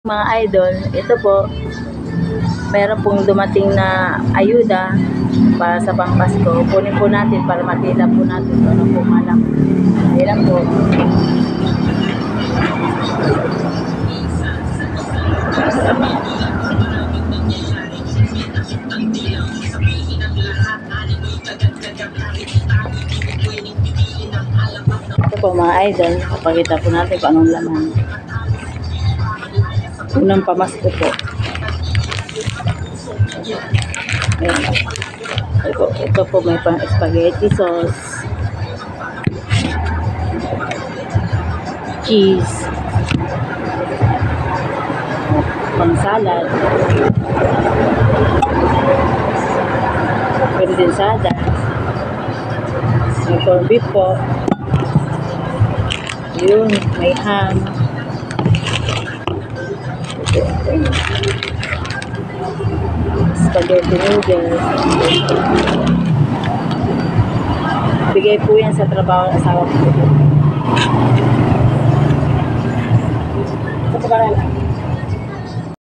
Mga idol, ito po, meron pong dumating na ayuda para sa Pampasko. Kunin po natin para matila po natin kung ano po malak. Ayan po. Ito po mga idol, kapagita po natin kung anong laman. Unang pamasko po. Ayan. Ito po may pang spaghetti sauce, cheese, pang salad, kondensada, may corned beef po. Yun, may ham. Spaghetti noodles. Bigay po yan sa trabaho ng asawa ko.